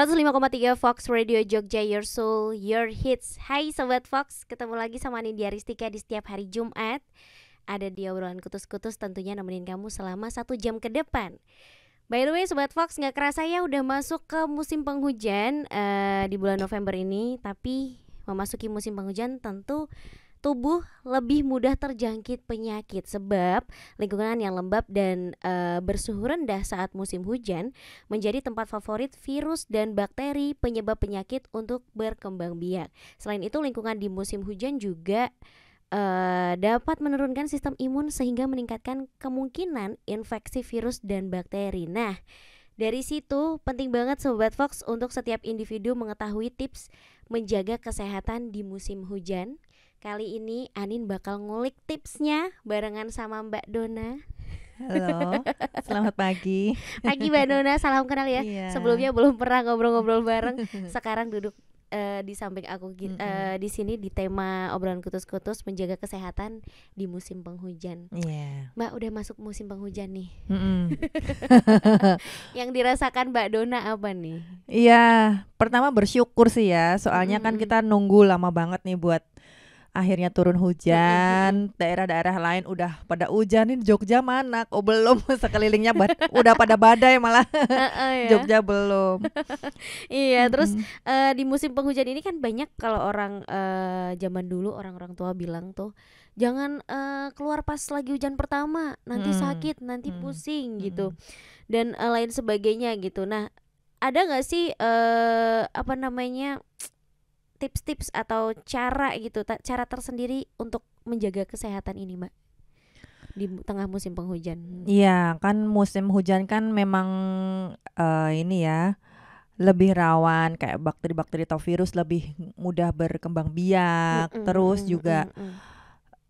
105,3 Fox Radio Jogja, Your Soul, Your Hits. Hai Sobat Fox, ketemu lagi sama Nindya Ristika di setiap hari Jumat. Ada di obrolan kutus-kutus, tentunya nemenin kamu selama 1 jam ke depan. By the way Sobat Fox, gak kerasa ya udah masuk ke musim penghujan di bulan November ini. Tapi memasuki musim penghujan tentu tubuh lebih mudah terjangkit penyakit sebab lingkungan yang lembab dan bersuhu rendah saat musim hujan menjadi tempat favorit virus dan bakteri penyebab penyakit untuk berkembang biak. Selain itu lingkungan di musim hujan juga dapat menurunkan sistem imun sehingga meningkatkan kemungkinan infeksi virus dan bakteri. Nah, dari situ penting banget Sobat Fox untuk setiap individu mengetahui tips menjaga kesehatan di musim hujan. Kali ini Anin bakal ngulik tipsnya barengan sama Mbak Dona. Halo, selamat pagi. Pagi Mbak Dona, salam kenal ya. Iya. Sebelumnya belum pernah ngobrol-ngobrol bareng. Sekarang duduk di samping aku di sini di tema obrolan kutus-kutus menjaga kesehatan di musim penghujan. Iya. Mbak udah masuk musim penghujan nih. Mm-mm. Yang dirasakan Mbak Dona apa nih? Iya, pertama bersyukur sih ya, soalnya kan Mm-mm. kita nunggu lama banget nih buat akhirnya turun hujan. Daerah-daerah lain udah pada hujan, ini Jogja mana? Oh belum, sekelilingnya udah pada badai malah. Ya. Jogja belum. Iya, terus Mm-mm. di musim penghujan ini kan banyak kalau orang zaman dulu orang-orang tua bilang tuh jangan keluar pas lagi hujan pertama, nanti sakit, nanti pusing gitu dan lain sebagainya gitu. Nah, ada nggak sih apa namanya tips-tips atau cara gitu, cara tersendiri untuk menjaga kesehatan ini, Mbak, di tengah musim penghujan? Iya, kan musim hujan kan memang ini ya, lebih rawan kayak bakteri-bakteri atau virus lebih mudah berkembang biak. Terus juga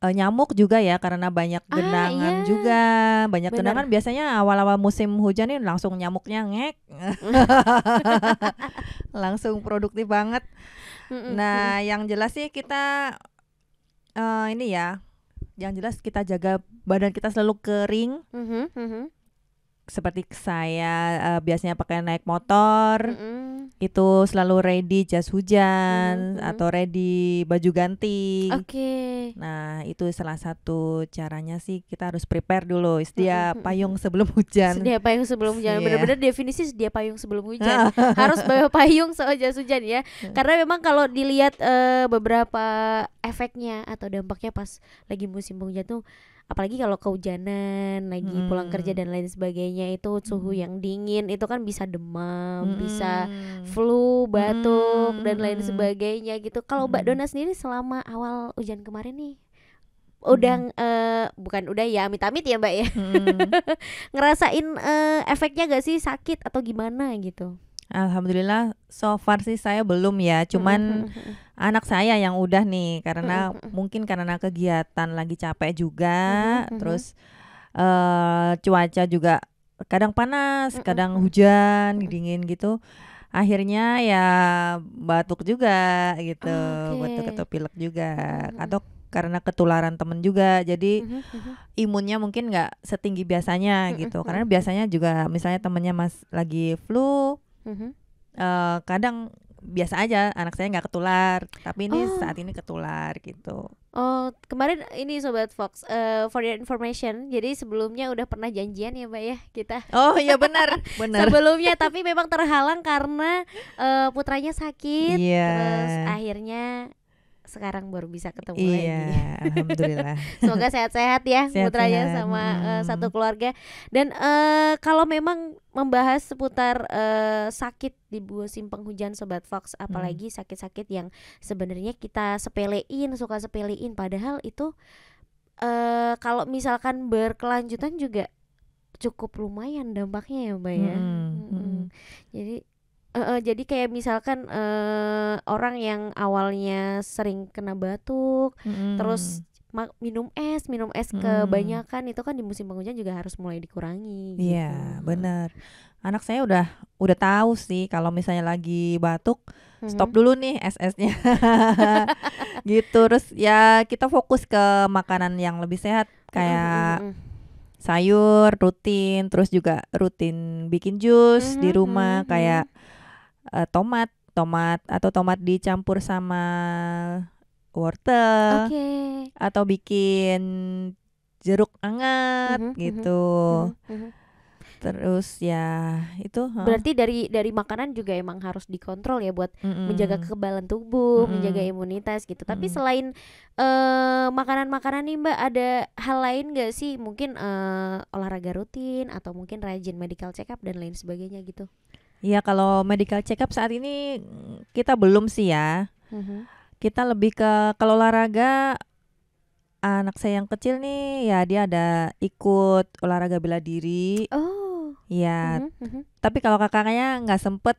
nyamuk juga ya, karena banyak genangan iya. juga. Banyak Bener. genangan biasanya awal-awal musim hujan ini langsung nyamuknya ngek. Langsung produktif banget. Nah, yang jelas sih kita ini ya, yang jelas kita jaga badan kita selalu kering. Seperti saya biasanya pakai naik motor, itu selalu ready jas hujan atau ready baju ganti. Oke. Nah, itu salah satu caranya sih, kita harus prepare dulu, sedia payung sebelum hujan. Sedia payung sebelum hujan. Iya. Benar-benar definisi sedia payung sebelum hujan. Harus bawa payung soal jas hujan ya. Karena memang kalau dilihat beberapa efeknya atau dampaknya pas lagi musim penghujan tuh, apalagi kalau kehujanan, lagi pulang kerja dan lain sebagainya, itu suhu yang dingin itu kan bisa demam, bisa flu, batuk dan lain sebagainya gitu. Kalau Mbak Dona sendiri selama awal hujan kemarin nih udah bukan udah ya, amit-amit ya Mbak ya, ngerasain efeknya gak sih, sakit atau gimana gitu? Alhamdulillah so far sih saya belum ya, cuman anak saya yang udah nih, karena mungkin karena kegiatan lagi capek juga, terus cuaca juga kadang panas, kadang hujan, dingin gitu. Akhirnya ya batuk juga gitu, batuk atau pilek juga, atau karena ketularan temen juga, jadi imunnya mungkin nggak setinggi biasanya gitu. Karena biasanya juga misalnya temennya lagi flu, kadang biasa aja anak saya nggak ketular, tapi ini saat ini ketular gitu. Oh, kemarin ini Sobat Fox, for your information, jadi sebelumnya udah pernah janjian ya Mbak ya kita. Oh iya benar. Sebelumnya, tapi memang terhalang karena putranya sakit. Iya. Terus akhirnya sekarang baru bisa ketemu lagi. Alhamdulillah. Semoga sehat-sehat ya putranya Sehat-sehat. sama satu keluarga. Dan kalau memang membahas seputar sakit di musim penghujan Sobat Fox, apalagi sakit-sakit yang sebenarnya kita suka sepelein, padahal itu kalau misalkan berkelanjutan juga cukup lumayan dampaknya ya Mbak ya. Jadi kayak misalkan orang yang awalnya sering kena batuk, terus minum es kebanyakan, itu kan di musim penghujan juga harus mulai dikurangi. Iya, benar. Anak saya udah tahu sih kalau misalnya lagi batuk, stop dulu nih es-esnya. Gitu. Terus ya kita fokus ke makanan yang lebih sehat, kayak sayur rutin, terus juga rutin bikin jus di rumah, kayak tomat atau tomat dicampur sama wortel Oke. atau bikin jeruk hangat gitu. Terus ya itu Berarti dari makanan juga emang harus dikontrol ya buat menjaga kekebalan tubuh, menjaga imunitas gitu. Tapi selain makanan-makanan nih Mbak, ada hal lain gak sih? Mungkin olahraga rutin atau mungkin rajin medical check up dan lain sebagainya gitu. Ya kalau medical check up saat ini kita belum sih ya. Kita lebih ke kalau olahraga, anak saya yang kecil nih ya dia ada ikut olahraga bela diri. Ya, tapi kalau kakaknya nggak sempet,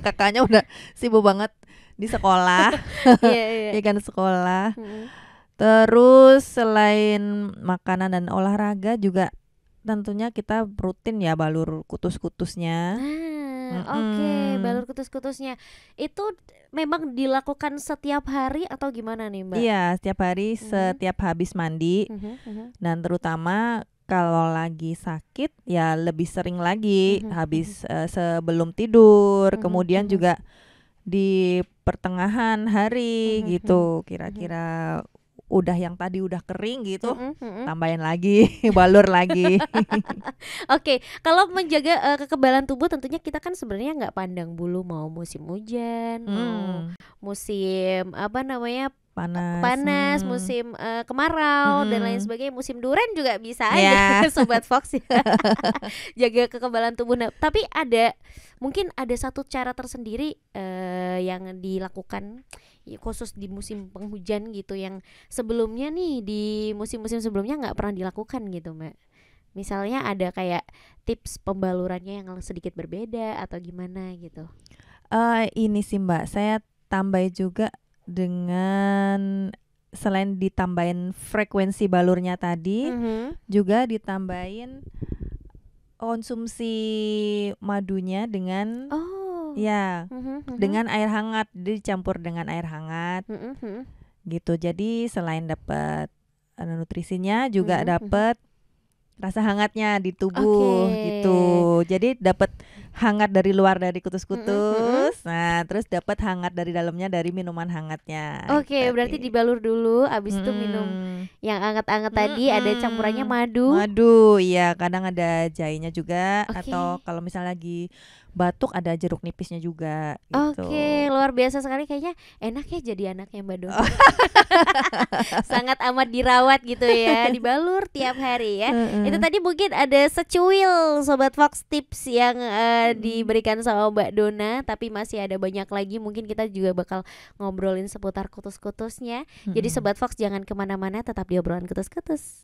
kakaknya udah sibuk banget di sekolah, ya kan sekolah. Terus selain makanan dan olahraga juga tentunya kita rutin ya balur kutus-kutusnya. Oke, balur kutus-kutusnya itu memang dilakukan setiap hari atau gimana nih Mbak? Iya, setiap hari setiap habis mandi. Dan terutama kalau lagi sakit ya lebih sering lagi habis sebelum tidur, kemudian juga di pertengahan hari gitu, kira-kira udah yang tadi udah kering gitu, tambahin lagi balur lagi. Oke, kalau menjaga kekebalan tubuh tentunya kita kan sebenarnya nggak pandang bulu mau musim hujan, mau musim panas, musim kemarau dan lain sebagainya, musim duren juga bisa aja Sobat Fox ya. Jaga kekebalan tubuh. Nah, tapi mungkin ada satu cara tersendiri yang dilakukan khusus di musim penghujan gitu, yang sebelumnya nih di musim-musim sebelumnya nggak pernah dilakukan gitu Mbak. Misalnya ada kayak tips pembalurannya yang sedikit berbeda atau gimana gitu. Ini sih Mbak, saya tambah juga dengan selain ditambahin frekuensi balurnya tadi, juga ditambahin konsumsi madunya dengan dengan air hangat, dicampur dengan air hangat gitu. Jadi selain dapat nutrisinya juga dapat rasa hangatnya di tubuh gitu. Jadi dapat hangat dari luar dari kutus-kutus. Nah, terus dapat hangat dari dalamnya dari minuman hangatnya. Oke, berarti dibalur dulu, abis itu minum yang hangat-hangat tadi, ada campurannya madu. Madu, iya, kadang ada jahenya juga, atau kalau misalnya lagi batuk ada jeruk nipisnya juga gitu. Oke, luar biasa sekali, kayaknya enak ya jadi anaknya Mbak Dona. Sangat amat dirawat gitu ya, dibalur tiap hari ya. Itu tadi mungkin ada secuil Sobat Fox tips yang diberikan sama Mbak Dona, tapi masih ada banyak lagi, mungkin kita juga bakal ngobrolin seputar kutus-kutusnya. Jadi Sobat Fox jangan kemana-mana, tetap di obrolan kutus-kutus.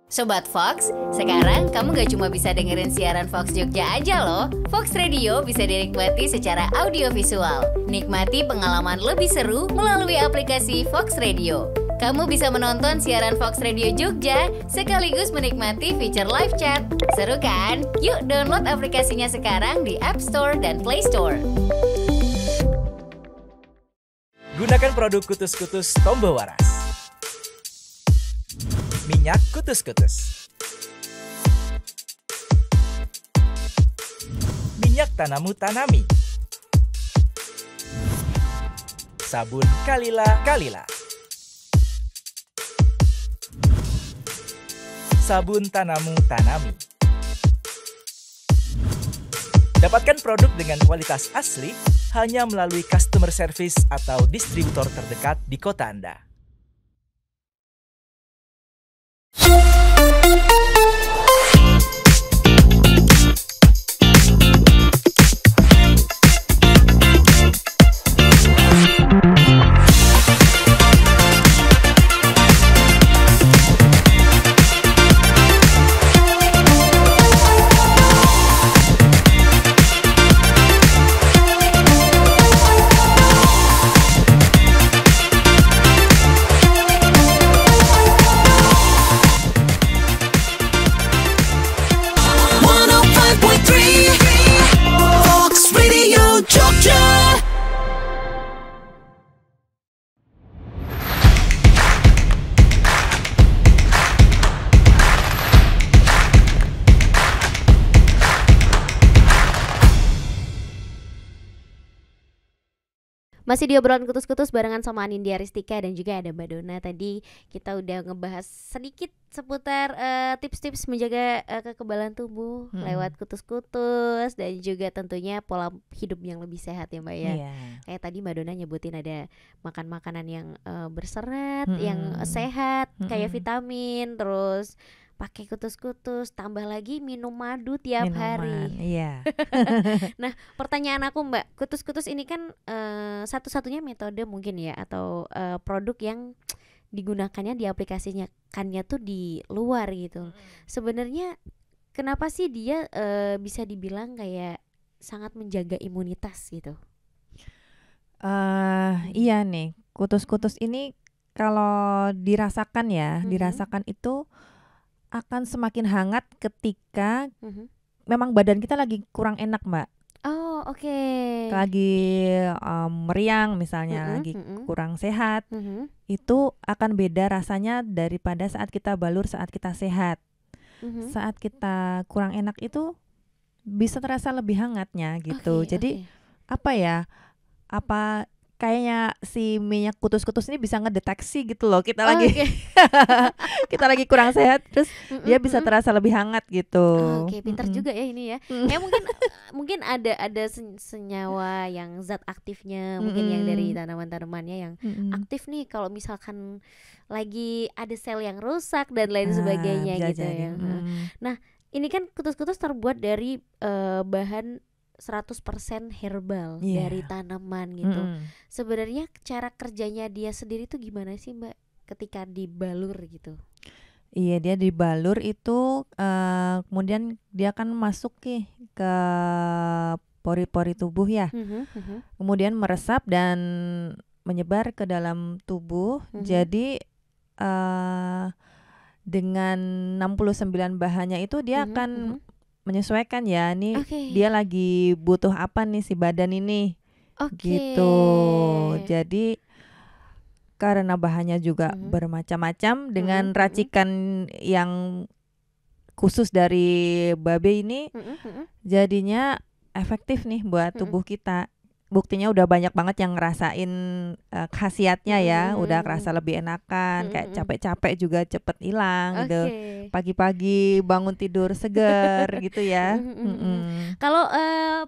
Sobat Fox, sekarang kamu gak cuma bisa dengerin siaran Fox Jogja aja loh. Fox Radio bisa dinikmati secara audiovisual. Nikmati pengalaman lebih seru melalui aplikasi Fox Radio. Kamu bisa menonton siaran Fox Radio Jogja sekaligus menikmati fitur live chat. Seru kan? Yuk download aplikasinya sekarang di App Store dan Play Store. Gunakan produk kutus-kutus Tombo Waras. Minyak kutus-kutus. Minyak Tanamu Tanami. Sabun Kalila. Sabun Tanamu Tanami. Dapatkan produk dengan kualitas asli hanya melalui customer service atau distributor terdekat di kota Anda. Masih di obrolan kutus-kutus barengan sama Anindya Ristika dan juga ada Mbak Dona. Tadi kita udah ngebahas sedikit seputar tips-tips menjaga kekebalan tubuh lewat kutus-kutus dan juga tentunya pola hidup yang lebih sehat ya Mbak ya. Kayak tadi Mbak Dona nyebutin ada makan makanan yang berserat, yang sehat, kayak vitamin, terus pakai kutus-kutus, tambah lagi minum madu tiap hari. Iya. Nah, pertanyaan aku Mbak, kutus-kutus ini kan satu-satunya metode mungkin ya atau produk yang digunakannya diaplikasikannya tuh di luar gitu. Sebenarnya kenapa sih dia bisa dibilang kayak sangat menjaga imunitas gitu? Iya nih, kutus-kutus ini kalau dirasakan ya, dirasakan itu akan semakin hangat ketika memang badan kita lagi kurang enak Mbak. Oh oke. Lagi meriang misalnya, lagi kurang sehat, itu akan beda rasanya daripada saat kita balur, saat kita sehat. Saat kita kurang enak itu bisa terasa lebih hangatnya gitu. Jadi apa ya? Apa kayaknya si minyak kutus-kutus ini bisa ngedeteksi gitu loh kita lagi kita lagi kurang sehat, terus dia bisa terasa lebih hangat gitu. Oke, pintar juga ya ini ya. Mungkin ada senyawa yang zat aktifnya mungkin yang dari tanaman-tanamannya yang aktif nih kalau misalkan lagi ada sel yang rusak dan lain sebagainya gitu ya. Nah, ini kan kutus-kutus terbuat dari bahan 100% herbal dari tanaman gitu. Sebenarnya cara kerjanya dia sendiri tuh gimana sih Mbak ketika dibalur gitu? Iya, dia dibalur itu kemudian dia akan masuk ke pori-pori tubuh ya. Kemudian meresap dan menyebar ke dalam tubuh. Jadi dengan 69 bahannya itu dia akan menyesuaikan ya, nih dia lagi butuh apa nih si badan ini, gitu. Jadi karena bahannya juga bermacam-macam dengan racikan yang khusus dari babe ini, jadinya efektif nih buat tubuh kita. Buktinya udah banyak banget yang ngerasain khasiatnya ya, udah kerasa lebih enakan, kayak capek-capek juga cepet hilang gitu. Pagi-pagi bangun tidur segar gitu ya. Kalau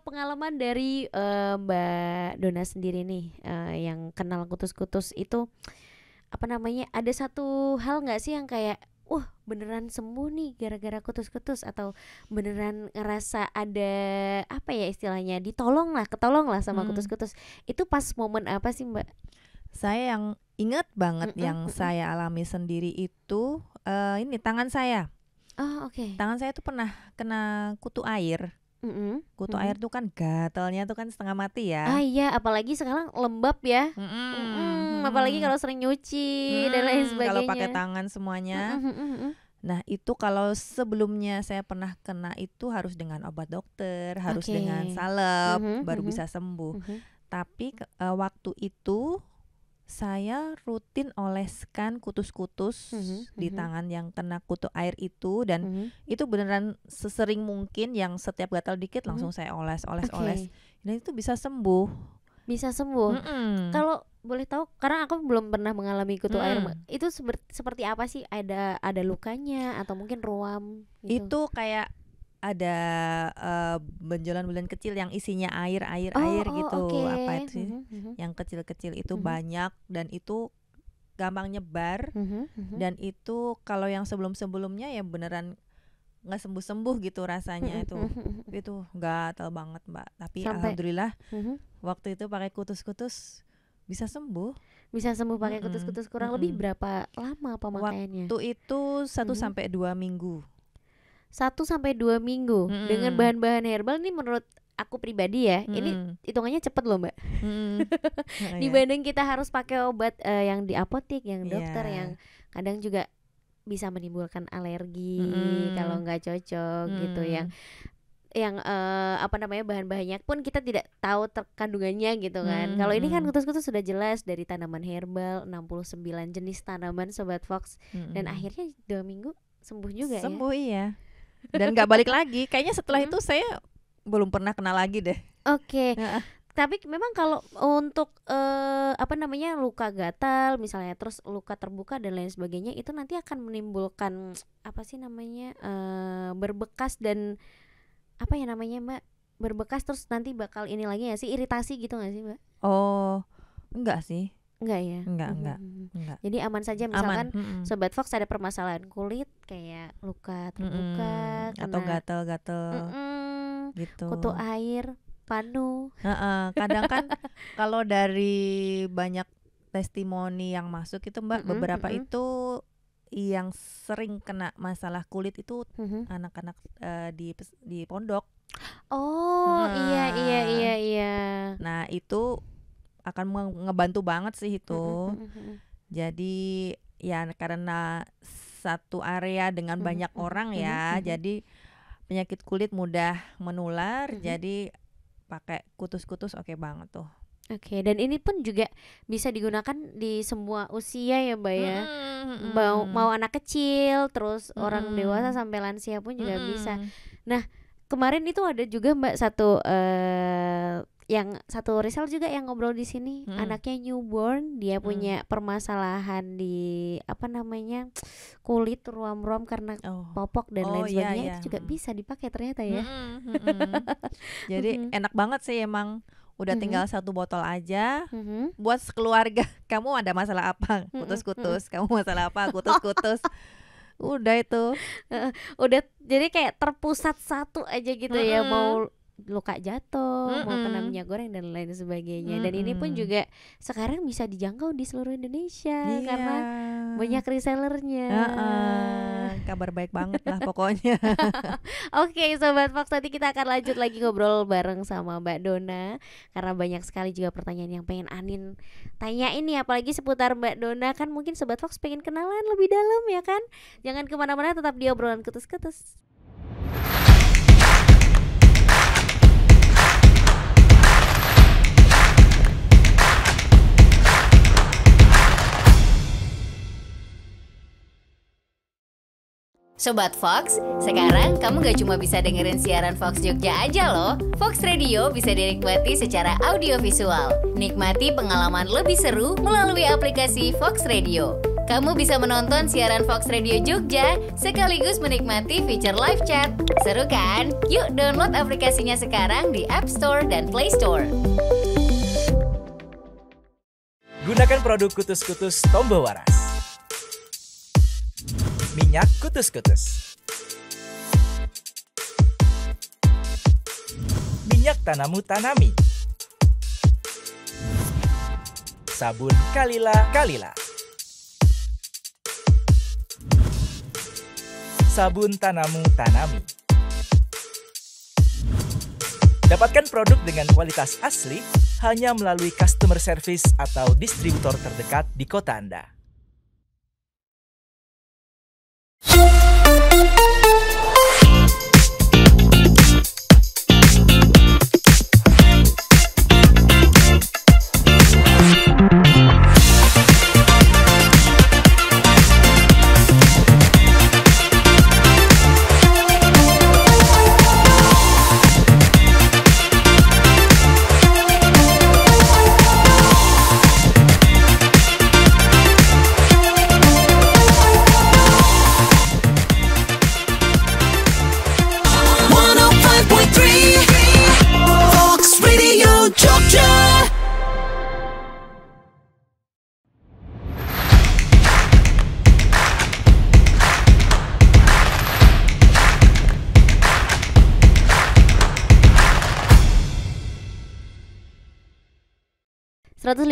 pengalaman dari Mbak Dona sendiri nih yang kenal kutus-kutus itu apa namanya, ada satu hal nggak sih yang kayak wah beneran sembuh nih gara-gara kutus-kutus, atau beneran ngerasa ada apa ya istilahnya ketolong lah sama kutus-kutus, itu pas momen apa sih Mbak? Saya yang ingat banget yang saya alami sendiri itu ini tangan saya. Tangan saya tuh pernah kena kutu air. Kutu air tuh kan gatalnya tuh kan setengah mati ya. Iya, apalagi sekarang lembab ya. Apalagi kalau sering nyuci dan lain sebagainya. Kalau pakai tangan semuanya. Nah itu kalau sebelumnya saya pernah kena itu harus dengan obat dokter, harus dengan salep baru bisa sembuh. Tapi waktu itu saya rutin oleskan kutus-kutus di tangan yang kena kutu air itu, dan itu beneran sesering mungkin, yang setiap gatal dikit langsung saya oles, dan itu bisa sembuh. Kalau boleh tahu, karena aku belum pernah mengalami kutu air, itu seperti apa sih? Ada lukanya atau mungkin ruam gitu? Itu kayak ada benjolan-benjolan kecil yang isinya air gitu. Apa itu sih? Yang kecil-kecil itu banyak, dan itu gampang nyebar. Dan itu kalau yang sebelum-sebelumnya ya beneran nggak sembuh-sembuh gitu rasanya. Itu gatal banget Mbak. Tapi alhamdulillah waktu itu pakai kutus-kutus bisa sembuh pakai kutus-kutus. Kurang lebih berapa lama pemakaiannya? Waktu itu 1-2 minggu. 1-2 minggu dengan bahan-bahan herbal ini menurut aku pribadi ya, ini hitungannya cepet loh Mbak. Dibanding kita harus pakai obat yang di apotek, yang dokter, yang kadang juga bisa menimbulkan alergi kalau nggak cocok gitu, yang apa namanya, bahan-bahannya pun kita tidak tahu kandungannya gitu kan. Kalau ini kan kutus-kutus sudah jelas dari tanaman herbal, 69 jenis tanaman Sobat Fox, dan akhirnya 2 minggu sembuh juga ya. Sembuh iya. Dan nggak balik lagi. Kayaknya setelah itu saya belum pernah kena lagi deh. Tapi memang kalau untuk apa namanya luka gatal misalnya, terus luka terbuka dan lain sebagainya, itu nanti akan menimbulkan apa sih namanya berbekas dan apa ya namanya Mbak, berbekas terus nanti bakal ini lagi ya sih, iritasi gitu nggak sih Mbak? Oh, enggak sih. Enggak ya. Enggak. Jadi aman saja misalkan Aman. Sobat Fox ada permasalahan kulit kayak luka terbuka, Atau kena gatal-gatal gitu. kutu air, panu. Kadang kan kalau dari banyak testimoni yang masuk itu Mbak, beberapa itu yang sering kena masalah kulit itu anak-anak di pondok. Oh, iya. Nah, itu akan ngebantu banget sih itu. Jadi ya karena satu area dengan banyak orang ya, jadi penyakit kulit mudah menular, jadi pakai kutus-kutus oke banget tuh. Oke, dan ini pun juga bisa digunakan di semua usia ya Mbak ya. Mau anak kecil, terus orang dewasa sampai lansia pun juga bisa. Nah, kemarin itu ada juga Mbak yang satu Rizal juga yang ngobrol di sini, anaknya newborn, dia punya permasalahan di apa namanya kulit ruam-ruam karena popok dan lain sebagainya, itu juga bisa dipakai ternyata ya. Jadi enak banget sih emang. Udah tinggal satu botol aja buat sekeluarga. Kamu ada masalah apa? Kutus-kutus. Kamu masalah apa? Kutus-kutus. Udah itu. Udah jadi kayak terpusat satu aja gitu ya, mau luka jatuh, mau kena minyak goreng dan lain sebagainya. Dan ini pun juga sekarang bisa dijangkau di seluruh Indonesia karena banyak resellernya. Kabar baik banget lah pokoknya. Oke, Sobat Fox, nanti kita akan lanjut lagi ngobrol bareng sama Mbak Dona karena banyak sekali juga pertanyaan yang pengen Anin tanyain nih, apalagi seputar Mbak Dona. Kan mungkin Sobat Fox pengen kenalan lebih dalam ya kan. Jangan kemana-mana, tetap di obrolan kutus-kutus. Sobat Fox, sekarang kamu gak cuma bisa dengerin siaran Fox Jogja aja loh. Fox Radio bisa dinikmati secara audiovisual. Nikmati pengalaman lebih seru melalui aplikasi Fox Radio. Kamu bisa menonton siaran Fox Radio Jogja sekaligus menikmati fitur live chat. Seru kan? Yuk download aplikasinya sekarang di App Store dan Play Store. Gunakan produk kutus-kutus Tombo Waras. Minyak kutus-kutus. Minyak Tanamu Tanami. Sabun Kalila. Sabun Tanamu Tanami. Dapatkan produk dengan kualitas asli hanya melalui customer service atau distributor terdekat di kota Anda.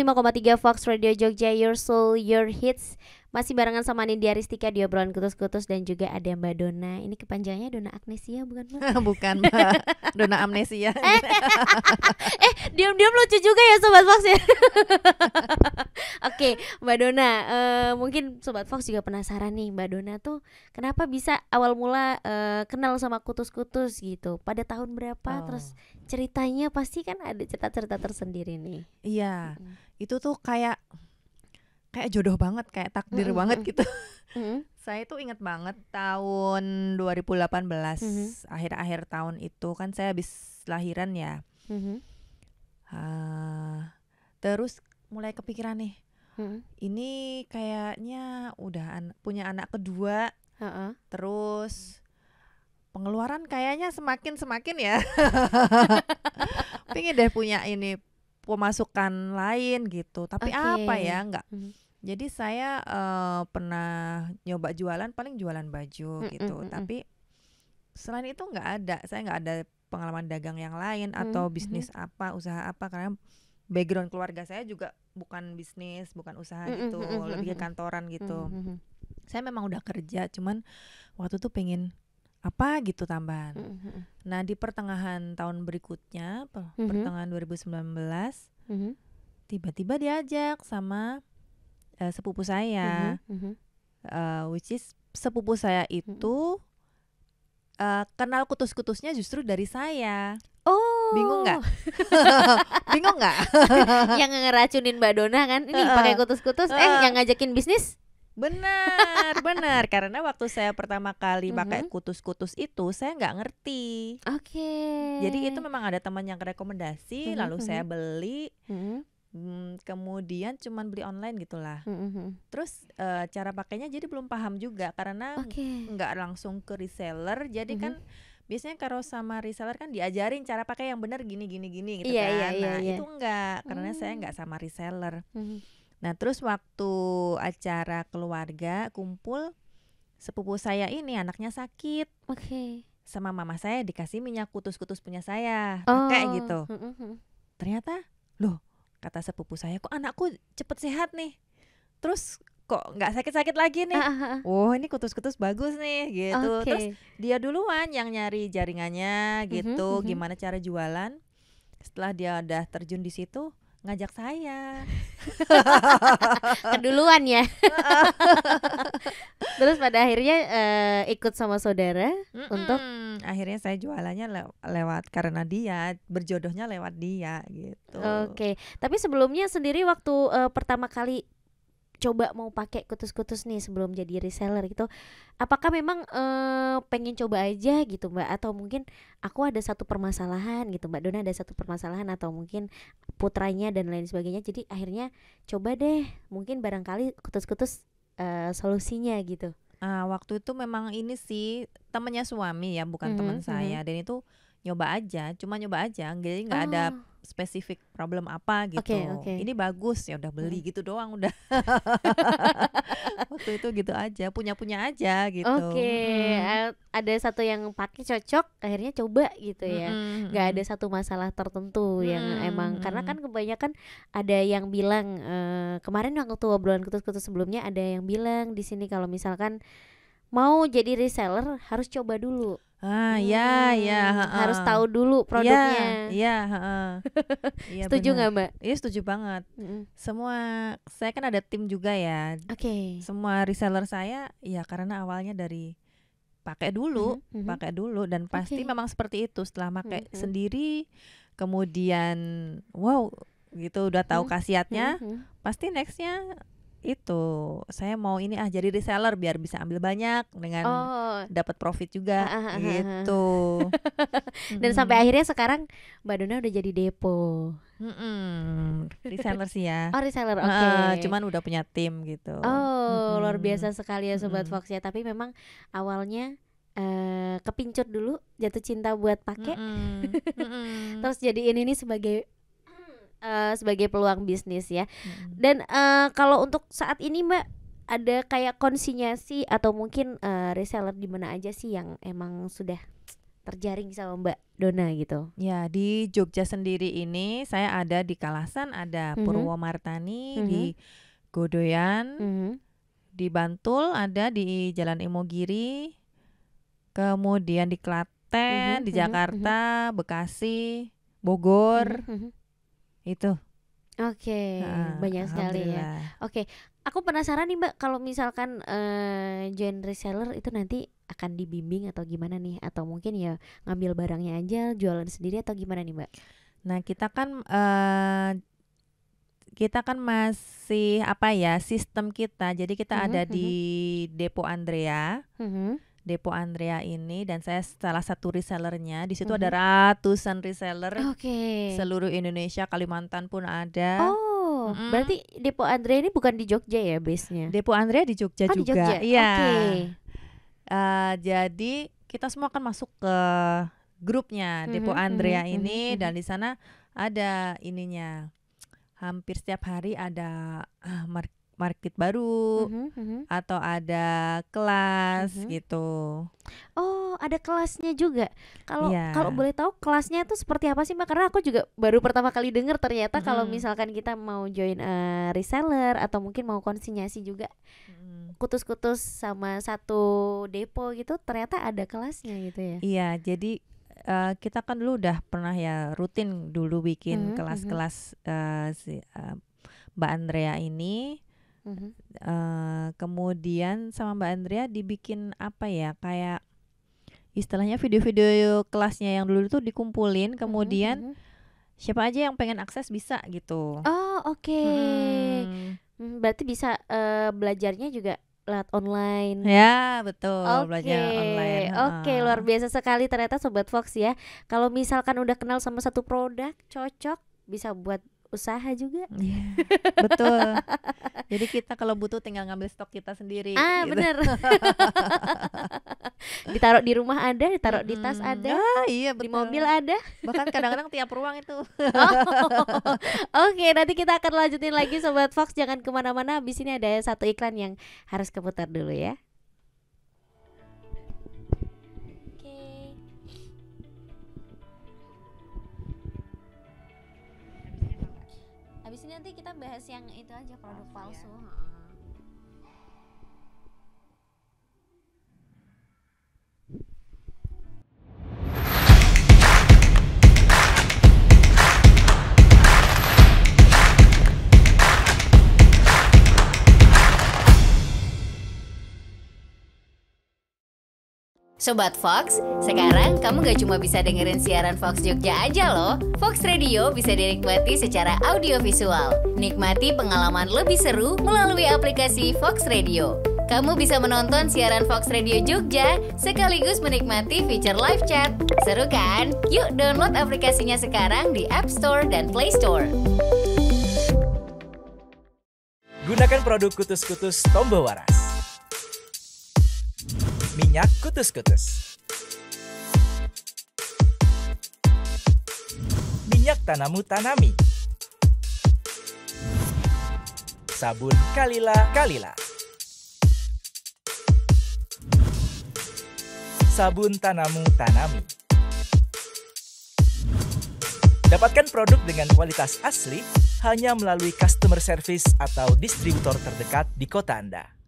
.3 Fox Radio Jogja, Your Soul, Your Hits. Masih barengan sama Nindya Ristika di obrolan kutus-kutus, dan juga ada Mbak Dona. Ini kepanjangannya Dona Agnesia bukan Mbak? Bukan Mbak, Dona Amnesia. Diam-diam lucu juga ya Sobat Fox ya. Oke, Mbak Dona, mungkin Sobat Fox juga penasaran nih, Mbak Dona tuh kenapa bisa awal mula kenal sama kutus-kutus gitu, pada tahun berapa, terus ceritanya pasti kan ada cerita-cerita tersendiri nih. Iya, itu tuh kayak jodoh banget, kayak takdir banget gitu. Saya tuh inget banget tahun 2018, akhir-akhir tahun itu kan saya habis lahiran ya. Terus mulai kepikiran nih, Mm-mm. ini kayaknya udah punya anak kedua, Heeh. terus pengeluaran kayaknya semakin ya. Pengen deh punya ini pemasukan lain gitu. Tapi apa Oke. ya, nggak. Mhm. Jadi saya pernah nyoba jualan, paling jualan baju gitu. Mm-mm. Tapi selain itu saya nggak ada pengalaman dagang yang lain atau Mhm. bisnis apa, usaha apa, karena background keluarga saya juga bukan bisnis, bukan usaha Mm-mm. gitu, lebih ke kantoran gitu. Mhm. Saya memang udah kerja, cuman waktu itu pengen apa gitu tambahan. Mhm. Nah di pertengahan tahun berikutnya, pertengahan 2019, Mhm. tiba-tiba diajak sama sepupu saya, Mhm. which is sepupu saya itu kenal kutus-kutusnya justru dari saya. Oh. Bingung nggak? Bingung nggak? Yang ngeracunin Mbak Dona kan, ini pakai kutus-kutus, yang ngajakin bisnis. Benar, karena waktu saya pertama kali pakai Mhm. kutus-kutus itu saya nggak ngerti. Oke. Jadi itu memang ada teman yang rekomendasi, lalu saya beli, Mhm. kemudian cuman beli online gitulah. Mhm. Terus cara pakainya jadi belum paham juga karena Oke. nggak langsung ke reseller. Jadi kan biasanya kalau sama reseller kan diajarin cara pakai yang benar gini gitu Iya. kan. Nah itu enggak, karena saya nggak sama reseller. Mhm. Nah terus waktu acara keluarga kumpul, sepupu saya ini anaknya sakit, Oke. sama mama saya dikasih minyak kutus-kutus punya saya pakai gitu. Mhm. Ternyata loh, kata sepupu saya, kok anakku cepet sehat nih, terus kok nggak sakit-sakit lagi nih. Oh ini kutus-kutus bagus nih gitu. Terus dia duluan yang nyari jaringannya gitu, gimana cara jualan. Setelah dia udah terjun di situ, ngajak saya. Keduluan ya. Terus pada akhirnya ikut sama saudara untuk akhirnya saya jualannya lewat karena dia, berjodohnya lewat dia gitu. Oke. Tapi sebelumnya sendiri waktu pertama kali coba mau pakai kutus-kutus nih sebelum jadi reseller gitu, apakah memang pengen coba aja gitu Mbak, atau mungkin aku ada satu permasalahan gitu, Mbak Dona ada satu permasalahan atau mungkin putranya dan lain sebagainya, jadi akhirnya coba deh mungkin barangkali kutus-kutus solusinya gitu. Waktu itu memang ini sih temannya suami ya, bukan teman saya, dan itu nyoba aja, jadi nggak ada spesifik problem apa gitu. Oke. Ini bagus ya udah beli gitu doang udah. Waktu itu gitu aja, punya aja gitu. Oke. Ada satu yang pakai cocok, akhirnya coba gitu ya. Nggak ada satu masalah tertentu yang emang, karena kan kebanyakan ada yang bilang kemarin waktu obrolan kutus-kutus sebelumnya ada yang bilang di sini kalau misalkan mau jadi reseller harus coba dulu. Ya, harus tahu dulu produknya. Iya, Setuju nggak Mbak? Iya setuju banget. Semua, saya kan ada tim juga ya. Semua reseller saya ya karena awalnya dari pakai dulu, dan pasti memang seperti itu. Setelah pakai sendiri, kemudian wow gitu udah tahu khasiatnya, pasti nextnya itu saya mau ini jadi reseller biar bisa ambil banyak dengan dapat profit juga gitu. Dan sampai akhirnya sekarang Mbak Dona udah jadi depo. Reseller sih ya. Reseller, oke. Cuman udah punya tim gitu. Luar biasa sekali ya Sobat Fox ya. Tapi memang awalnya kepincut dulu, jatuh cinta buat pakai. Terus jadiin ini sebagai peluang bisnis ya. Dan kalau untuk saat ini Mbak, ada kayak konsinyasi atau mungkin reseller di mana aja sih yang emang sudah terjaring sama Mbak Dona gitu? Ya di Jogja sendiri ini saya ada di Kalasan, ada Purwomartani, di Godoyan, di Bantul ada di Jalan Imogiri, kemudian di Klaten, di Jakarta, Bekasi, Bogor. Itu. Oke, banyak sekali ya. Oke, aku penasaran nih Mbak, kalau misalkan join reseller itu nanti akan dibimbing atau gimana nih? Atau mungkin ya ngambil barangnya aja, jualan sendiri atau gimana nih Mbak? Nah kita kan masih apa ya, sistem kita. Jadi kita ada di Depo Andrea. Depo Andrea ini, dan saya salah satu resellernya. Di situ ada ratusan reseller seluruh Indonesia, Kalimantan pun ada. Berarti Depo Andrea ini bukan di Jogja ya base-nya? Depo Andrea di Jogja juga. Di Jogja. Iya. Jadi kita semua akan masuk ke grupnya Depo Andrea ini, dan di sana ada ininya. Hampir setiap hari ada market baru atau ada kelas gitu. Oh, ada kelasnya juga. Kalau boleh tahu kelasnya itu seperti apa sih Mbak? Karena aku juga baru pertama kali dengar ternyata kalau misalkan kita mau join reseller atau mungkin mau konsinyasi juga kutus-kutus sama satu depo gitu, ternyata ada kelasnya gitu ya. Iya, jadi kita kan dulu udah pernah ya rutin dulu bikin kelas-kelas Mbak Andrea ini. Kemudian sama Mbak Andrea dibikin apa ya, kayak istilahnya video-video kelasnya yang dulu itu dikumpulin, kemudian siapa aja yang pengen akses bisa gitu. Oh oke. Berarti bisa belajarnya juga lewat online. Ya betul, belajar online. Oke, luar biasa sekali ternyata Sobat Fox ya. Kalau misalkan udah kenal sama satu produk cocok, bisa buat usaha juga. Betul. Jadi kita kalau butuh tinggal ngambil stok kita sendiri. Gitu. Bener. Ditaruh di rumah ada, ditaruh di tas ada, iya betul. Di mobil ada. Bahkan kadang-kadang tiap ruang itu. Oke, nanti kita akan lanjutin lagi Sobat Fox, jangan kemana-mana. Habis ini ada satu iklan yang harus keputar dulu ya. Habis ini nanti kita bahas yang itu aja, produk palsu. Sobat Fox, sekarang kamu gak cuma bisa dengerin siaran Fox Jogja aja loh. Fox Radio bisa dinikmati secara audiovisual. Nikmati pengalaman lebih seru melalui aplikasi Fox Radio. Kamu bisa menonton siaran Fox Radio Jogja sekaligus menikmati fitur live chat. Seru kan? Yuk download aplikasinya sekarang di App Store dan Play Store. Gunakan produk kutus-kutus Tombo Waras. Minyak kutus-kutus. Minyak Tanamu Tanami. Sabun Kalila. Sabun Tanamu Tanami. Dapatkan produk dengan kualitas asli hanya melalui customer service atau distributor terdekat di kota Anda.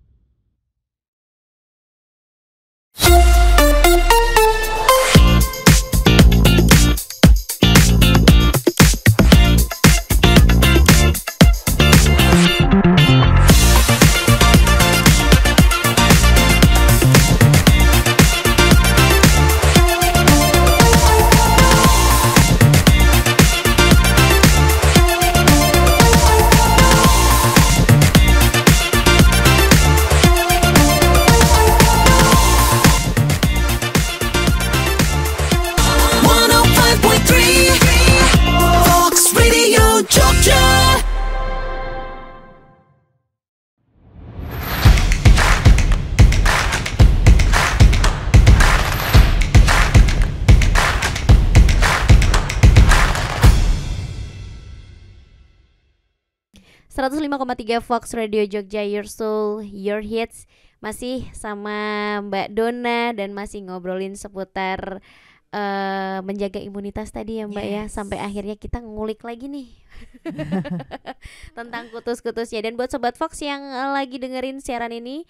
Jogja. 105,3 Fox Radio Jogja, Your Soul, Your Hits. Masih sama Mbak Donna dan masih ngobrolin seputar menjaga imunitas tadi ya Mbak ya. Sampai akhirnya kita ngulik lagi nih tentang kutus-kutusnya. Dan buat Sobat Fox yang lagi dengerin siaran ini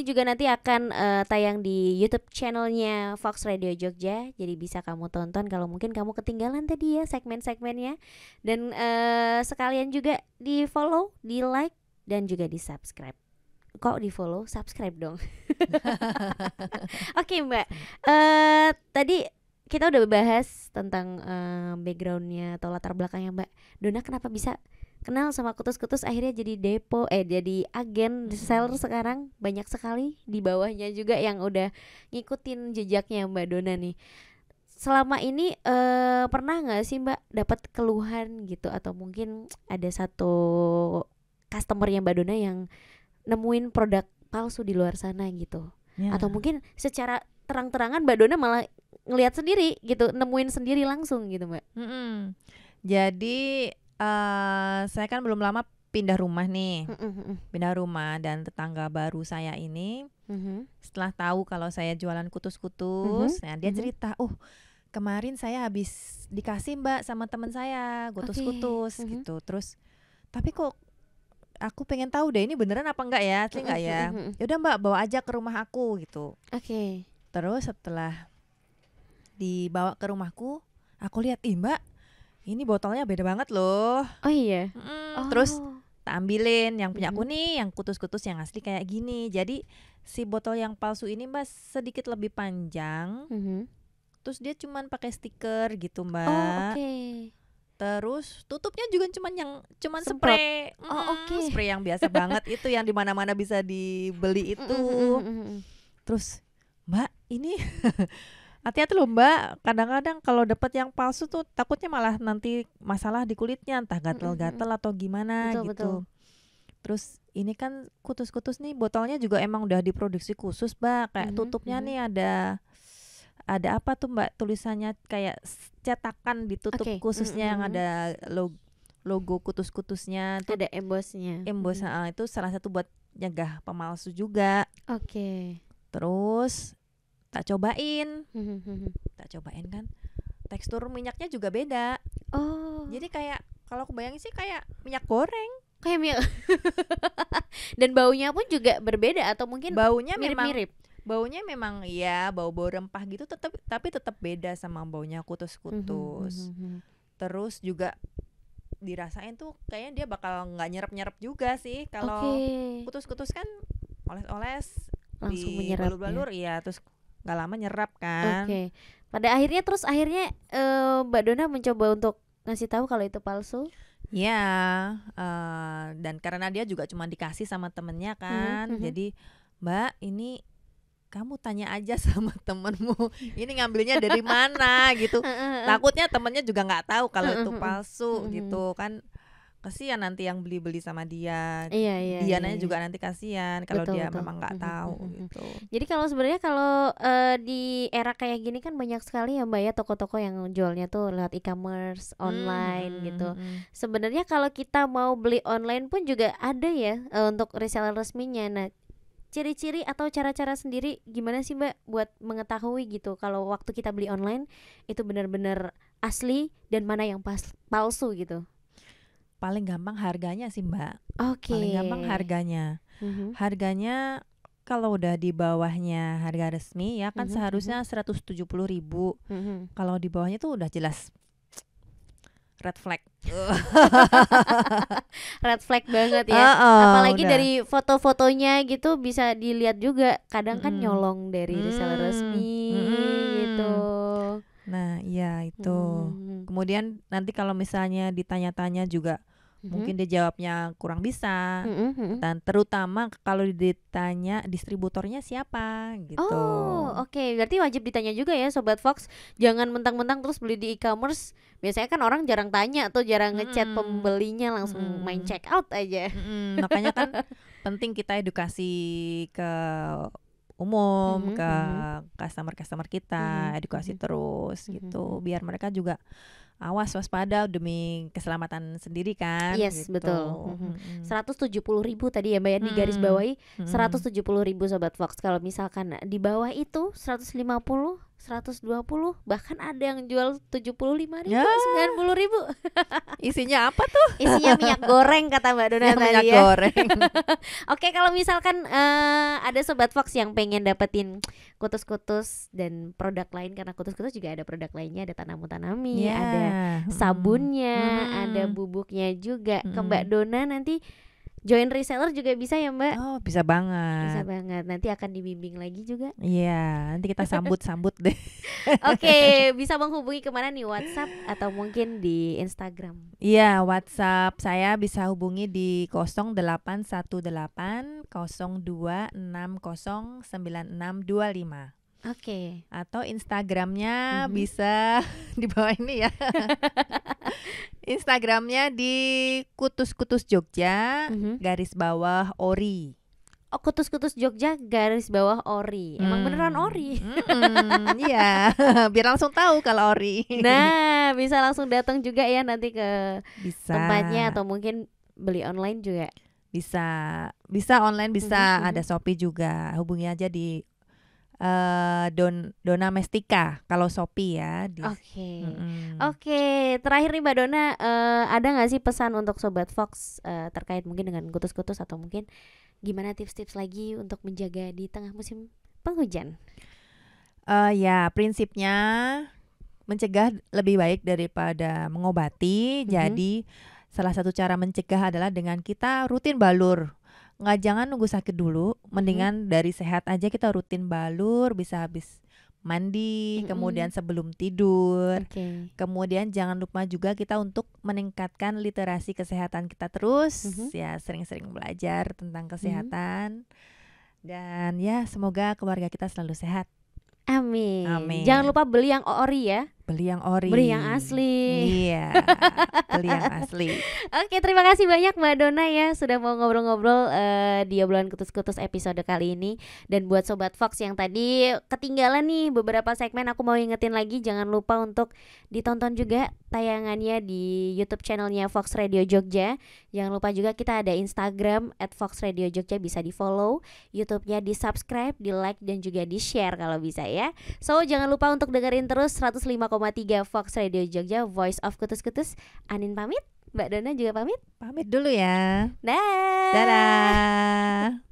juga nanti akan tayang di YouTube channelnya Fox Radio Jogja. Jadi bisa kamu tonton kalau mungkin kamu ketinggalan tadi ya segmen-segmennya. Dan sekalian juga di follow, di like, dan juga di subscribe. Kok di follow, subscribe dong. Oke Mbak, tadi kita udah bahas tentang backgroundnya atau latar belakangnya Mbak Donna, kenapa bisa kenal sama kutus-kutus akhirnya jadi jadi agen reseller sekarang banyak sekali di bawahnya juga yang udah ngikutin jejaknya Mbak Dona nih. Selama ini pernah nggak sih Mbak dapat keluhan gitu atau mungkin ada satu customernya Mbak Dona yang nemuin produk palsu di luar sana gitu? Ya. Atau mungkin secara terang-terangan Mbak Dona malah ngelihat sendiri gitu, nemuin sendiri langsung gitu Mbak? Jadi saya kan belum lama pindah rumah nih, pindah rumah, dan tetangga baru saya ini setelah tahu kalau saya jualan kutus-kutus, nah dia cerita, kemarin saya habis dikasih Mbak sama teman saya kutus-kutus gitu. Terus tapi kok aku pengen tahu deh ini beneran apa enggak ya, asli enggak ya? Yaudah Mbak bawa aja ke rumah aku gitu. Terus setelah dibawa ke rumahku, aku lihat, Mbak ini botolnya beda banget loh. Oh iya. Terus tak ambilin yang punya aku nih, yang kutus-kutus yang asli kayak gini. Jadi si botol yang palsu ini Mbak sedikit lebih panjang. Terus dia cuman pakai stiker gitu Mbak. Terus tutupnya juga cuman spray. Spray yang biasa banget itu yang di mana-mana bisa dibeli itu. Terus Mbak ini hati-hati loh Mbak, kadang-kadang kalau dapat yang palsu tuh takutnya malah nanti masalah di kulitnya, entah gatel-gatel atau gimana gitu. Terus ini kan kutus-kutus nih botolnya juga emang udah diproduksi khusus Mbak, kayak tutupnya nih ada apa tuh Mbak, tulisannya kayak cetakan ditutup khususnya yang ada logo kutus-kutusnya tuh, ada embossnya. Itu salah satu buat nyegah pemalsu juga. Terus tak cobain kan, tekstur minyaknya juga beda. Jadi kayak kalau aku bayangin sih kayak minyak goreng, kayak minyak. Dan baunya pun juga berbeda atau mungkin baunya mirip-mirip. Baunya memang ya bau-bau rempah gitu, tapi tetap beda sama baunya kutus-kutus. Terus juga dirasain tuh kayaknya dia bakal nggak nyerap juga sih. Kalau kutus-kutus kan oles-oles langsung di balur-balur ya, terus nggak lama nyerap kan. Pada akhirnya Mbak Dona mencoba untuk ngasih tahu kalau itu palsu. Ya, dan karena dia juga cuma dikasih sama temennya kan, jadi Mbak ini kamu tanya aja sama temenmu ini ngambilnya dari mana gitu. Takutnya temennya juga nggak tahu kalau itu palsu gitu kan, kasihan nanti yang beli sama dia. Dia nanya juga nanti kasihan kalau dia memang nggak tahu gitu. Jadi kalau sebenarnya di era kayak gini kan banyak sekali ya Mbak ya toko-toko yang jualnya tuh lewat e-commerce online gitu. Sebenarnya kalau kita mau beli online pun juga ada ya untuk reseller resminya. Nah, ciri-ciri atau cara-cara sendiri gimana sih Mbak buat mengetahui gitu kalau waktu kita beli online itu benar-benar asli dan mana yang palsu gitu? Paling gampang harganya sih Mbak. Paling gampang harganya. Harganya kalau udah di bawahnya harga resmi ya kan seharusnya 170.000. Kalau di bawahnya tuh udah jelas red flag. Red flag banget ya. Apalagi dari foto-fotonya gitu bisa dilihat juga. Kadang kan nyolong dari reseller resmi gitu. Nah, iya itu. Kemudian nanti kalau misalnya ditanya-tanya juga mungkin dia jawabnya kurang bisa. Dan terutama kalau ditanya distributornya siapa gitu. Berarti wajib ditanya juga ya Sobat Fox. Jangan mentang-mentang terus beli di e-commerce. Biasanya kan orang jarang tanya atau jarang ngechat pembelinya, langsung main check out aja. Makanya kan penting kita edukasi ke umum, ke customer kita, edukasi terus gitu, biar mereka juga awas waspada demi keselamatan sendiri kan. Yes, gitu. Betul. 170.000 tadi ya Mbak ya, di garis bawahi 170.000 Sobat Fox. Kalau misalkan di bawah itu 150, 120, bahkan ada yang jual 75.000, 90.000. Isinya apa tuh? Isinya minyak goreng kata Mbak Dona tadi minyak ya. goreng. Oke, kalau misalkan ada Sobat Fox yang pengen dapetin kutus-kutus dan produk lain, karena kutus-kutus juga ada produk lainnya, ada tanam-tanami, ada sabunnya, ada bubuknya juga. Ke Mbak Dona nanti Join reseller juga bisa ya Mbak? Oh, bisa banget. Bisa banget. Nanti akan dibimbing lagi juga. Iya, nanti kita sambut-sambut deh. Oke, bisa menghubungi kemana nih, WhatsApp atau mungkin di Instagram? Iya, WhatsApp saya bisa hubungi di 0818 02609625. Oke. Atau Instagramnya bisa di bawah ini ya. Instagramnya di Kutus-Kutus Jogja garis bawah Ori. Oh, Kutus-Kutus Jogja garis bawah Ori. Emang beneran Ori? Iya, biar langsung tahu kalau Ori. Nah, bisa langsung datang juga ya nanti ke Bisa. tempatnya atau mungkin beli online juga. Bisa online, bisa ada Shopee juga. Hubungi aja di Dona Mestika kalau Shopee ya. Oke. Oke, terakhir nih Mbak Dona, ada nggak sih pesan untuk Sobat Fox terkait mungkin dengan kutus-kutus atau mungkin gimana tips-tips lagi untuk menjaga di tengah musim penghujan? Ya, prinsipnya mencegah lebih baik daripada mengobati. Jadi salah satu cara mencegah adalah dengan kita rutin balur. Jangan nunggu sakit dulu, mendingan dari sehat aja kita rutin balur, bisa habis mandi, kemudian sebelum tidur. Kemudian jangan lupa juga kita untuk meningkatkan literasi kesehatan kita terus, ya sering-sering belajar tentang kesehatan. Dan ya semoga keluarga kita selalu sehat. Amin. Amin. Jangan lupa beli yang ori ya. Beli yang ori. Beli yang asli. Iya. Beli yang asli. Oke, terima kasih banyak Mbak Dona ya sudah mau ngobrol-ngobrol di obrolan kutus-kutus episode kali ini. Dan buat Sobat Fox yang tadi ketinggalan nih beberapa segmen, aku mau ingetin lagi, jangan lupa untuk ditonton juga tayangannya di YouTube channelnya Fox Radio Jogja. Jangan lupa juga kita ada Instagram @foxradiojogja, bisa di follow, YouTube-nya di subscribe, di like dan juga di share kalau bisa ya. So jangan lupa untuk dengerin terus 105,3 Fox Radio Jogja, Voice of Kutus-Kutus. Anin pamit, Mbak Dona juga pamit. Pamit dulu ya. Dah. Dadah.